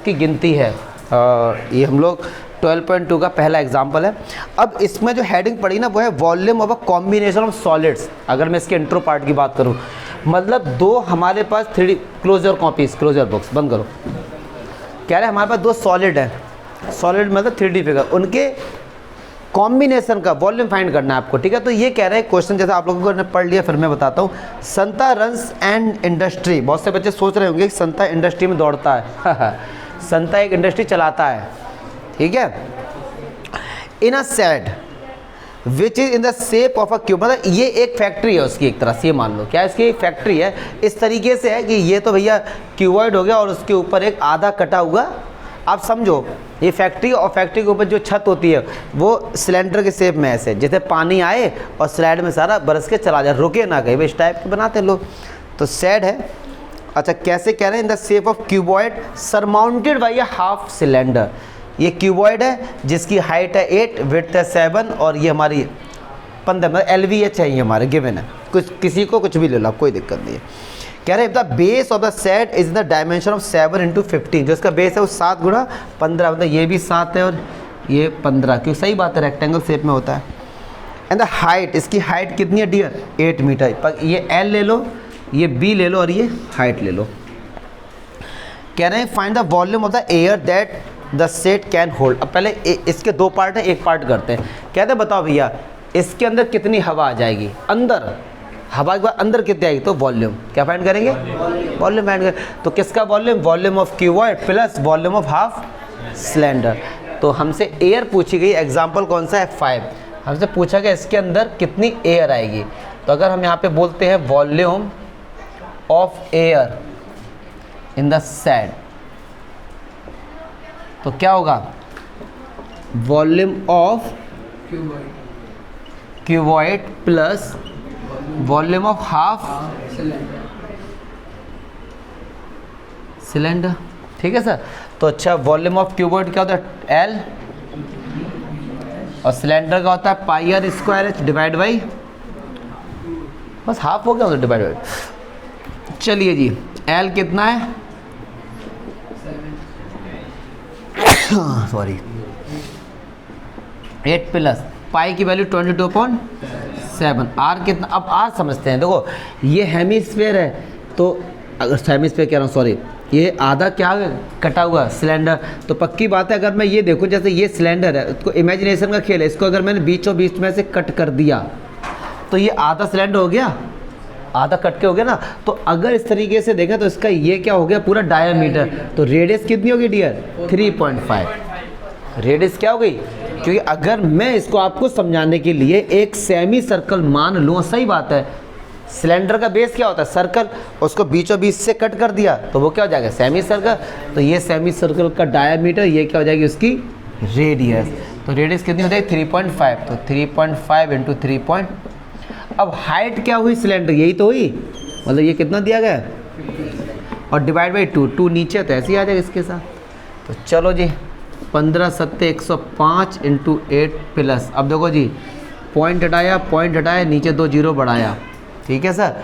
की गिनती है। ये हम लोग 12.2 का पहला एग्जाम्पल है। अब इसमें जो हेडिंग पड़ी ना वो है volume of a combination of solids. अगर मैं इसके इंट्रो पार्ट की बात करूँ, मतलब दो हमारे पास 3D closure copies, closure box बंद करो, कह रहे हमारे पास दो सॉलिड है, सॉलिड मतलब 3D फिगर, उनके कॉम्बिनेशन का वॉल्यूम फाइंड करना है आपको, ठीक है। तो ये कह रहे हैं क्वेश्चन, जैसे आप लोगों को पढ़ लिया फिर मैं बताता हूँ। संता रन्स एंड इंडस्ट्री, बहुत से बच्चे सोच रहे होंगे कि संता इंडस्ट्री में दौड़ता है संता एक इंडस्ट्री चलाता है, ठीक है। In a shed which is in the shape of a cube, मतलब ये एक फैक्ट्री है उसकी, एक तरह से ये मान लो क्या इसकी एक फैक्ट्री है। इस तरीके से है कि ये तो भैया क्यूबॉइड हो गया और उसके ऊपर एक आधा कटा हुआ, आप समझो ये फैक्ट्री, और फैक्ट्री के ऊपर जो छत होती है वो सिलेंडर के शेप में ऐसे, जैसे पानी आए और स्लाइड में सारा बरस के चला जाए, रुके ना कहीं, इस टाइप के बनाते लोग। तो शेड है। अच्छा कैसे कह रहे हैं, इन the shape of cuboid surmounted by a half cylinder. ये क्यूबॉइड है जिसकी हाइट है 8, विड्थ है 7 और ये हमारी 15, मतलब LVH है, ये हमारे गिवन है। कुछ किसी को कुछ भी ले लो, कोई दिक्कत नहीं है। कह रहे हैं the base of the set is the dimension of 7 × 15, जो इसका बेस है वो 7 × 15, मतलब ये भी 7 है और ये 15, क्योंकि सही बात है रेक्टेंगल शेप में होता है। एंड द हाइट, इसकी हाइट कितनी है डियर, 8 मीटर। पर ये L ले लो, ये B ले लो और ये हाइट ले लो। कह रहे हैं find the volume of the air that the set can hold. अब पहले इसके दो पार्ट हैं, एक पार्ट करते हैं। कहते हैं बताओ भैया इसके अंदर कितनी हवा आ जाएगी, अंदर हवा के बाद अंदर कितनी आएगी, तो वॉल्यूम क्या फाइंड करेंगे, वॉल्यूम फाइंड करेंगे। तो किसका volume, volume of cuboid plus volume of half cylinder. तो हमसे एयर पूछी गई, एग्जांपल कौन सा है 5, हमसे पूछा गया इसके अंदर कितनी एयर आएगी। तो अगर हम यहाँ पे बोलते हैं volume of air in the set, तो क्या होगा, volume of cuboid plus volume of half cylinder, ठीक है सर। तो अच्छा वॉल्यूम ऑफ क्यूबॉइड क्या होता है L और सिलेंडर का होता है πr² डिवाइड बाई, बस हाफ हो गया, डिवाइड बाई। चलिए जी L कितना है, सॉरी 8 प्लस पाई की वैल्यू 22.7, R कितना, अब R समझते हैं। देखो ये हेमिस्फीयर है, तो अगर हेमिस्फीयर कह रहा हूँ सॉरी, ये आधा क्या कटा हुआ सिलेंडर, तो पक्की बात है अगर मैं ये देखूँ जैसे ये सिलेंडर है, इसको इमेजिनेशन का खेल है, इसको अगर मैंने बीचों बीच में से कट कर दिया तो ये आधा सिलेंडर हो गया, आधा कट के हो गया ना। तो अगर इस तरीके से देखें तो इसका ये क्या हो गया पूरा डायमीटर, तो रेडियस कितनी होगी डियर 3.5, रेडियस क्या हो गई, क्योंकि अगर मैं इसको आपको समझाने के लिए एक सेमी सर्कल मान लूँ, सही बात है सिलेंडर का बेस क्या होता है सर्कल, उसको बीचों बीच से कट कर दिया तो वो क्या हो जाएगा सेमी सर्कल। तो ये सेमी सर्कल का डायमीटर, ये क्या हो जाएगी उसकी रेडियस, तो रेडियस कितनी हो जाएगी 3.5, तो 3.5 × 3. अब हाइट क्या हुई सिलेंडर, यही तो हुई, मतलब ये कितना दिया गया और डिवाइड बाई 2 नीचे तो ऐसे ही आ जाएगा इसके साथ। तो चलो जी 15 7 105 × 8 प्लस, अब देखो जी पॉइंट हटाया नीचे 2 जीरो बढ़ाया, ठीक है सर।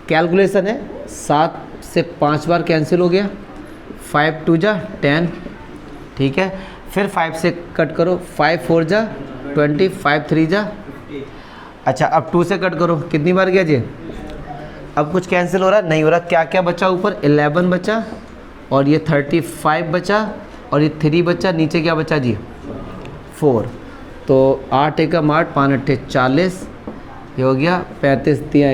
कैलकुलेशन है 7 से 5 बार कैंसिल हो गया, 5 2 जा 10, ठीक है। फिर 5 से कट करो, 5 4 जा 20, 5 3 जा, अच्छा अब 2 से कट करो, कितनी बार गया जी, अब कुछ कैंसिल हो रहा नहीं हो रहा, क्या क्या बचा ऊपर 11 बचा और ये 35 बचा और ये 3 बचा, नीचे क्या बचा जी 4, तो 8 एकम 8 5 8 40, ये हो गया 35 3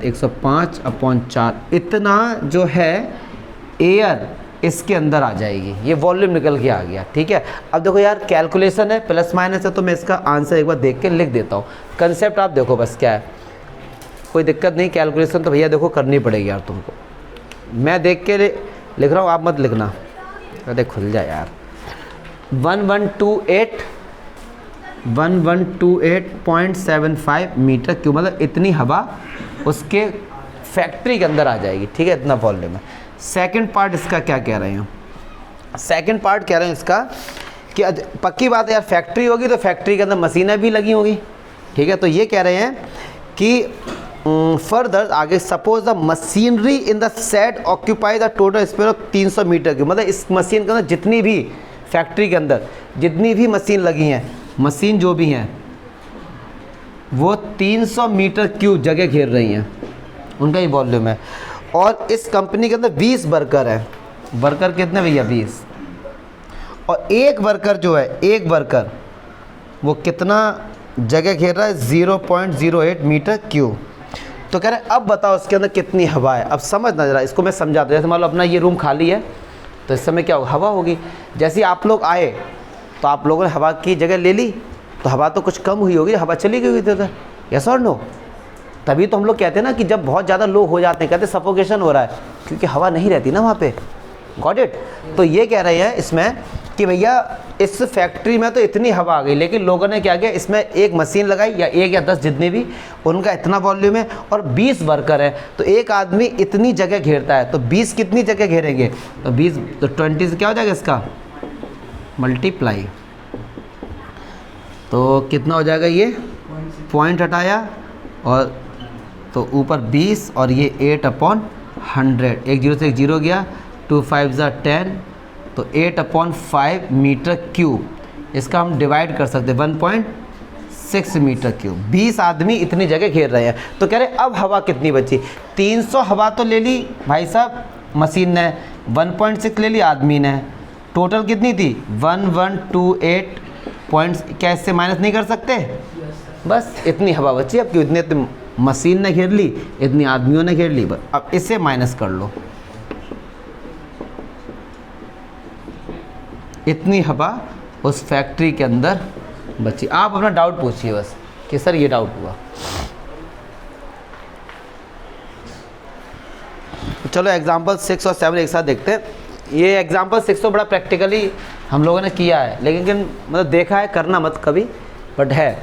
105/4, इतना जो है एयर इसके अंदर आ जाएगी, ये वॉल्यूम निकल के आ गया, ठीक है। अब देखो यार कैलकुलेशन है प्लस माइनस है, तो मैं इसका आंसर एक बार देख के लिख देता हूँ। कंसेप्ट आप देखो बस क्या है, कोई दिक्कत नहीं, कैलकुलेशन तो भैया देखो करनी पड़ेगी यार तुमको, मैं देख के लिख रहा हूँ आप मत लिखना, अरे खुल जाए यार। 1128.75 मीटर क्यूब, मतलब इतनी हवा उसके फैक्ट्री के अंदर आ जाएगी, ठीक है, इतना वॉल्यूम है। सेकंड पार्ट इसका क्या कह रहे हैं, सेकंड पार्ट कह रहे हैं इसका कि पक्की बात है यार फैक्ट्री होगी तो फैक्ट्री के अंदर मशीनें भी लगी होगी, ठीक है। तो ये कह रहे हैं कि फर्दर आगे, suppose the machinery in the set occupy the total space of 300 metre cube, मतलब इस मशीन के अंदर जितनी भी फैक्ट्री के अंदर जितनी भी मशीन लगी हैं, मशीन जो भी हैं वो 300 मीटर क्यूब जगह घेर रही हैं, उनका ही वॉल्यूम है। और इस कंपनी के अंदर 20 वर्कर हैं। वर्कर कितने भैया? 20। और एक वर्कर जो है, एक वर्कर वो कितना जगह घेर रहा है? 0.08 मीटर क्यूब। तो कह रहे हैं अब बताओ इसके अंदर कितनी हवा है। अब समझना जरा, इसको मैं समझाता हूँ। जैसे मान लो अपना ये रूम खाली है, तो इस समय क्या होगा? हवा होगी। जैसे आप लोग आए तो आप लोगों ने हवा की जगह ले ली, तो हवा तो कुछ कम हुई होगी, हवा चली गई हुई थी उधर, यस और नो? तभी तो हम लोग कहते हैं ना कि जब बहुत ज़्यादा लो हो जाते हैं, कहते हैं सफोकेशन हो रहा है, क्योंकि हवा नहीं रहती ना वहाँ पे। Got it? तो ये कह रहे हैं इसमें कि भैया इस फैक्ट्री में तो इतनी हवा आ गई, लेकिन लोगों ने क्या किया, इसमें एक मशीन लगाई या 1 या 10 जितने भी, उनका इतना वॉल्यूम है और 20 वर्कर है, तो एक आदमी इतनी जगह घेरता है, तो 20 कितनी जगह घेरेंगे? तो 20 तो 20 से क्या हो जाएगा इसका मल्टीप्लाई, तो कितना हो जाएगा? ये पॉइंट हटाया और तो ऊपर 20 और ये 8/100, एक जीरो से एक जीरो गया, 2 5 ज़ा 10, तो 8/5 मीटर क्यूब। इसका हम डिवाइड कर सकते हैं 1.6 मीटर क्यूब। 20 आदमी इतनी जगह घेर रहे हैं। तो कह रहे अब हवा कितनी बची? 300 हवा तो ले ली भाई साहब मशीन ने, 1.6 ले ली आदमी ने, टोटल कितनी थी? 1128 पॉइंट्स। क्या इससे माइनस नहीं कर सकते? बस इतनी हवा बची। अब क्यों? इतनी मशीन ने घेर ली, इतनी आदमियों ने घेर ली, अब इससे माइनस कर लो। इतनी हवा उस फैक्ट्री के अंदर बची। आप अपना डाउट पूछिए बस कि सर ये डाउट हुआ। चलो एग्जांपल 6 और 7 एक साथ देखते हैं। ये एग्जांपल 6 तो बड़ा प्रैक्टिकली हम लोगों ने किया है, लेकिन मतलब देखा है, करना मत कभी, बट है।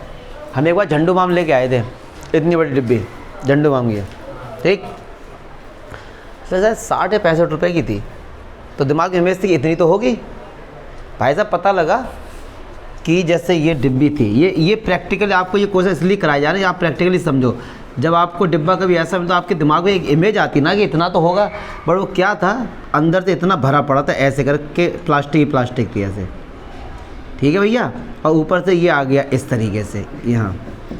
हम एक बार झंडू बाम लेके आए थे, इतनी बड़ी डिब्बी झंडू बाम की, ठीक, शायद 60 या 65 रुपये की थी। तो दिमाग में इमेज थी इतनी तो होगी। भाई साहब पता लगा कि जैसे ये डिब्बी थी, ये प्रैक्टिकली आपको ये क्वेश्चन इसलिए कराया जा रहा है, आप प्रैक्टिकली समझो। जब आपको डिब्बा कभी ऐसा मिलता, तो आपके दिमाग में एक इमेज आती ना कि इतना तो होगा, बट वो क्या था, अंदर से इतना भरा पड़ा था, ऐसे करके प्लास्टिक थी ऐसे, ठीक है भैया, और ऊपर से ये आ गया इस तरीके से यहाँ।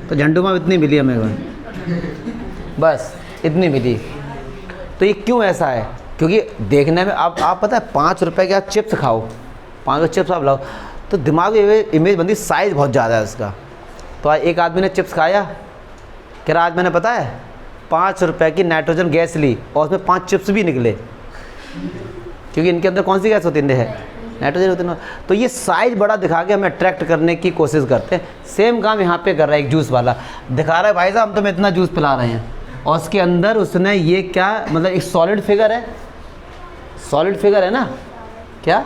तो झंडू बाम इतनी मिली हमें, बस इतनी मिली। तो ये क्यों ऐसा है? क्योंकि देखने में आप पता है 5 रुपये के आप चिप्स खाओ, 5 चिप्स आप लाओ, तो दिमाग में इमेज बनती, साइज़ बहुत ज़्यादा है उसका। तो आज एक आदमी ने चिप्स खाया, कह रहा आज मैंने पता है 5 रुपये की नाइट्रोजन गैस ली और उसमें 5 चिप्स भी निकले, क्योंकि इनके अंदर कौन सी गैस होती है? नाइट्रोजन होती है। तो ये साइज़ बड़ा दिखा के हमें अट्रैक्ट करने की कोशिश करते हैं। सेम काम यहाँ पे कर रहा है एक जूस वाला, दिखा रहा है भाई साहब हम तुम्हें इतना जूस पिला रहे हैं, और उसके अंदर उसने ये क्या, मतलब एक सॉलिड फिगर है, सॉलिड फिगर है ना, क्या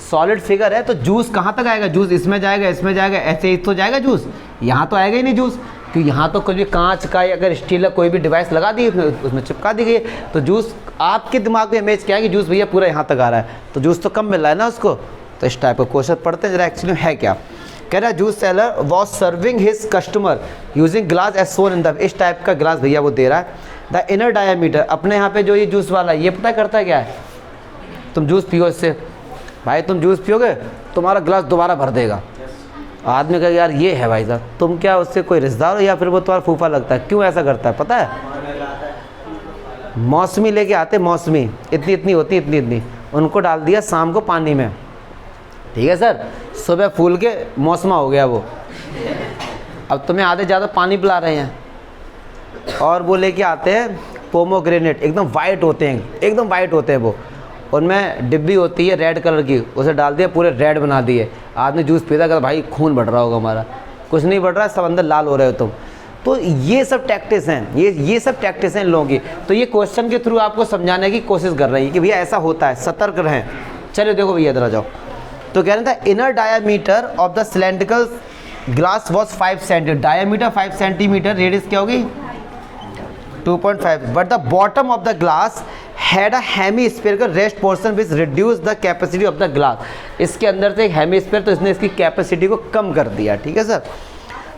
सॉलिड फिगर है, तो जूस कहाँ तक आएगा? जूस इसमें जाएगा, इसमें जाएगा, ऐसे ही तो जाएगा जूस, यहाँ तो आएगा ही नहीं जूस, क्योंकि यहाँ तो कुछ भी कांच का या अगर स्टील का कोई भी डिवाइस लगा दी उसमें चिपका दी गई, तो जूस आपके दिमाग में इमेज क्या है कि जूस भैया पूरा यहाँ तक आ रहा है, तो जूस तो कम मिल रहा है ना उसको। तो इस टाइप का क्वेश्चन पढ़ते हैं जरा, एक्चुअली है क्या। कह रहा है juice seller was serving his customer using glass as soon in the, इस टाइप का ग्लास भैया वो दे रहा है। द इनर डायामीटर, अपने यहाँ पे जो ये जूस वाला ये पता करता है क्या है, तुम जूस पियो इससे, भाई तुम जूस पियोगे तुम्हारा ग्लास दोबारा भर देगा। आदमी कहेगा यार ये है भाई साहब, तुम क्या उससे कोई रिश्तेदार हो या फिर वो तुम्हारा फूफा लगता है? क्यों ऐसा करता है पता है? मौसमी लेके आते, मौसमी इतनी इतनी होती, इतनी इतनी, उनको डाल दिया शाम को पानी में, ठीक है सर, सुबह फूल के मौसमा हो गया वो। अब तुम्हें आधे ज़्यादा पानी पिला रहे हैं, और वो लेके आते हैं पोमोग्रेनेट, एकदम वाइट होते हैं, एकदम वाइट होते हैं वो, उनमें डिब्बी होती है रेड कलर की, उसे डाल दिया पूरे रेड बना दिए। आदमी जूस पीता कर भाई खून बढ़ रहा होगा हमारा, कुछ नहीं बढ़ रहा, सब अंदर लाल हो रहे हो तुम। तो ये सब टैक्टिस हैं, ये सब टैक्टिस हैं इन लोगों की। तो ये क्वेश्चन के थ्रू आपको समझाने की कोशिश कर रही है कि भैया ऐसा होता है, सतर्क रहें। चलिए देखो भैया इधर आ जाओ। तो कह रहे थे inner diameter of the cylindrical glass was 5 centimetre, diameter 5 centimetre, radius क्या होगी 2.5, but the bottom of the glass had a hemispherical rest portion which reduce the capacity of the glass. इसके अंदर से एक हेमीस्फेयर, तो इसने इसकी कैपेसिटी को कम कर दिया, ठीक है सर।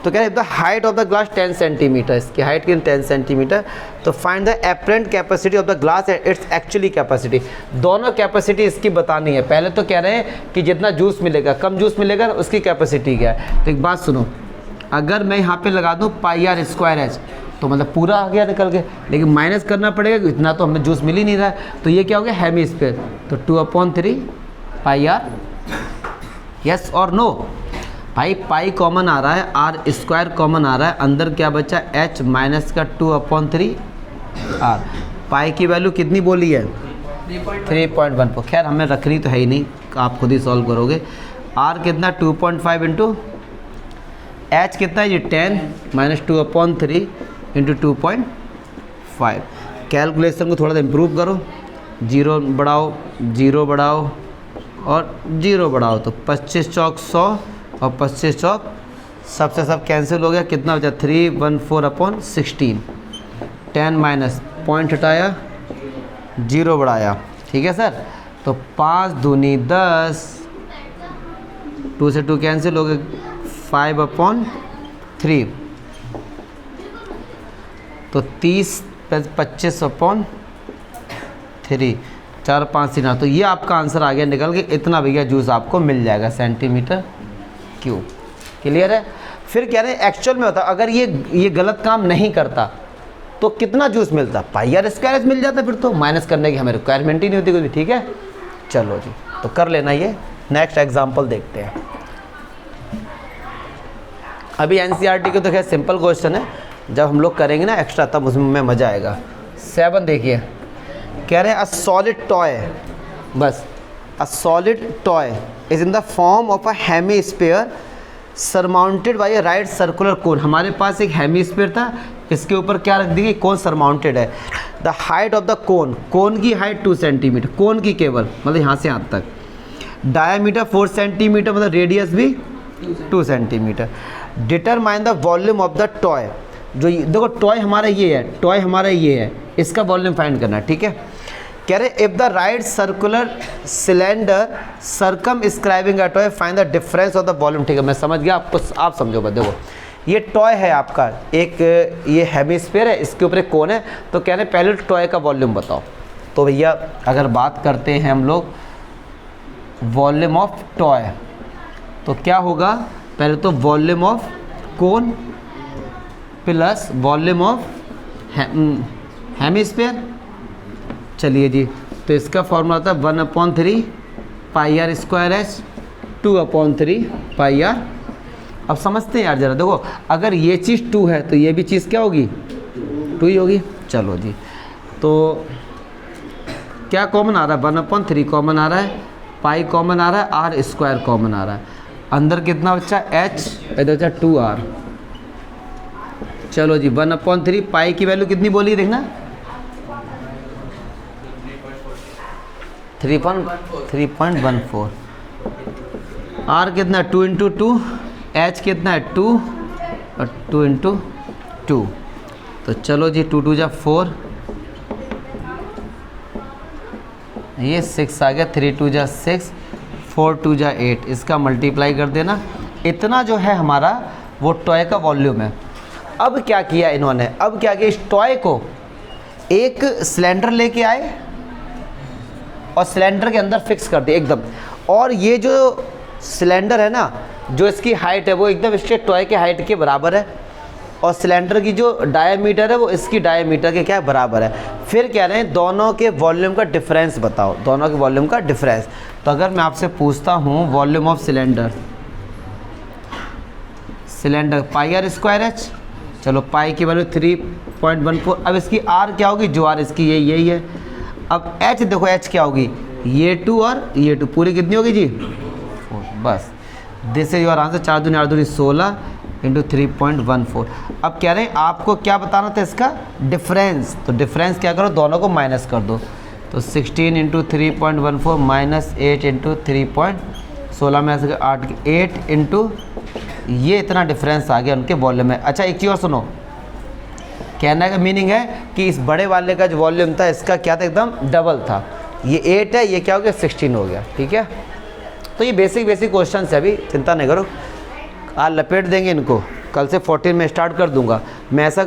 तो कह रहे the height of the glass 10 centimetre, इसकी हाइट कितनी 10 सेंटीमीटर। तो find the apparent capacity of the glass and it's actually capacity. दोनों कैपेसिटी इसकी बतानी है। पहले तो कह रहे हैं कि जितना जूस मिलेगा, कम जूस मिलेगा उसकी कैपेसिटी क्या है। तो एक बात सुनो, अगर मैं यहाँ पे लगा दूँ पाई आर स्क्वायर एच तो मतलब पूरा आ गया निकल के, लेकिन माइनस करना पड़ेगा कि इतना तो हमें जूस मिल ही नहीं रहा है। तो ये क्या हो गया हेमी स्फीयर, तो 2/3 पाई आर। यस और नो भाई, पाई कॉमन आ रहा है, आर स्क्वायर कॉमन आ रहा है, अंदर क्या बचा एच माइनस का 2/3 आर। पाई की वैल्यू कितनी बोली है 3.14। खैर हमें रखनी तो है ही नहीं, आप खुद ही सॉल्व करोगे। आर कितना 2.5 इंटू एच कितना है ये 10 माइनस 2/3 इंटू 2.5। कैलकुलेशन को थोड़ा सा इम्प्रूव करो, 0 बढ़ाओ 0 बढ़ाओ और 0 बढ़ाओ, तो 25 चौक 100 और 25 चौक सबसे सब कैंसिल हो गया। कितना बचा 314/16। 10 माइनस पॉइंट हटाया 0 बढ़ाया, ठीक है सर। तो 5 दूनी 10, 2 से 2 कैंसिल हो गए, 5/3। तो 30 + 25/3, 4 5 3। तो ये आपका आंसर आ गया निकल के, इतना भैया जूस आपको मिल जाएगा सेंटीमीटर क्यूब। क्लियर है। फिर कह रहे हैं एक्चुअल में होता अगर ये गलत काम नहीं करता तो कितना जूस मिलता, पाई आर स्क्वायर मिल जाता, फिर तो माइनस करने की हमें रिक्वायरमेंट ही नहीं होती कुछ भी। ठीक है, चलो जी तो कर लेना। ये नेक्स्ट एग्जांपल देखते हैं। अभी एनसीईआरटी के तो खैर सिंपल क्वेश्चन है, जब हम लोग करेंगे ना एक्स्ट्रा तब उसमें मज़ा आएगा। 7 देखिए, कह रहे हैं अ सॉलिड टॉय, बस a solid toy is in the form of a hemisphere surmounted bye a right circular cone. हमारे पास एक हेमीस्फीयर था, इसके ऊपर क्या रख दी गई, कोन सरमाउंटेड है। The height of the cone, cone की हाइट 2 सेंटीमीटर, कोन की केवल मतलब यहाँ से यहाँ तक। डायामीटर 4 सेंटीमीटर, मतलब रेडियस भी 2 centimetre. Determine the volume of the toy. जो देखो टॉय हमारा ये है, टॉय हमारा ये है, इसका वॉल्यूम फाइंड करना है। ठीक है, कह रहे if the right circular cylinder circumscribing a toy find the difference of the volume. ठीक है, मैं समझ गया, आपको आप समझो बस। देखो ये टॉय है आपका, एक ये हेमिस्फीयर है, इसके ऊपर एक कोन है। तो कह रहे पहले टॉय का वॉल्यूम बताओ। तो भैया अगर बात करते हैं हम लोग वॉल्यूम ऑफ टॉय, तो क्या होगा, पहले तो volume of cone plus volume of hemisphere. चलिए जी, तो इसका फॉर्मूला था 1/3 pi r square h 2/3 pi r. अब समझते हैं यार जरा, देखो अगर ये चीज़ 2 है तो ये भी चीज़ क्या होगी 2 ही होगी। चलो जी, तो क्या कॉमन आ रहा है 1/3 कॉमन आ रहा है, पाई कॉमन आ रहा है, आर स्क्वायर कॉमन आ रहा है। अंदर कितना बच्चा एच, इधर बच्चा 2r। चलो जी 1/3 पाई की वैल्यू कितनी बोली देखना 3.14। आर कितना 2 × 2, एच कितना है 2 और 2 × 2। तो चलो जी 2 × 2 = 4, ये 6 आ गया, 3 × 2 = 6, 4 × 2 = 8। इसका मल्टीप्लाई कर देना। इतना जो है हमारा वो टॉय का वॉल्यूम है। अब क्या किया इन्होंने, अब क्या किया, इस टॉय को एक सिलेंडर लेके आए और सिलेंडर के अंदर फिक्स कर दिया एकदम। और ये जो सिलेंडर है ना, जो इसकी हाइट है वो एकदम इसके टॉय के हाइट के बराबर है, और सिलेंडर की जो डायमीटर है वो इसकी डायमीटर के क्या बराबर है। फिर कह रहे हैं दोनों के वॉल्यूम का डिफरेंस बताओ, दोनों के वॉल्यूम का डिफरेंस। तो अगर मैं आपसे पूछता हूँ volume of cylinder, cylinder pi r square h, चलो पाई की वैल्यू 3.14। अब इसकी आर क्या होगी, जो आर इसकी यही है। अब एच देखो, एच क्या होगी, ये 2 और ये 2, पूरी कितनी होगी जी 4। बस दिस इज योर आंसर। 4 दूनी 8 दूनी 16 × 3.14। अब कह रहे हैं आपको क्या बताना था, इसका डिफरेंस। तो डिफरेंस क्या करो, दोनों को माइनस कर दो। तो 16 × 3.14 माइनस 8 × 3.16 में 8 × ये इतना डिफरेंस आ गया उनके वॉल्यूम में। अच्छा एक चीज़ और सुनो, कहने का मीनिंग है कि इस बड़े वाले का जो वॉल्यूम था इसका क्या था, एकदम डबल था। ये 8 है, ये क्या हो गया 16 हो गया। ठीक है, तो ये बेसिक क्वेश्चन है, अभी चिंता नहीं करो, आज लपेट देंगे इनको, कल से 14 में स्टार्ट कर दूंगा। मैं ऐसा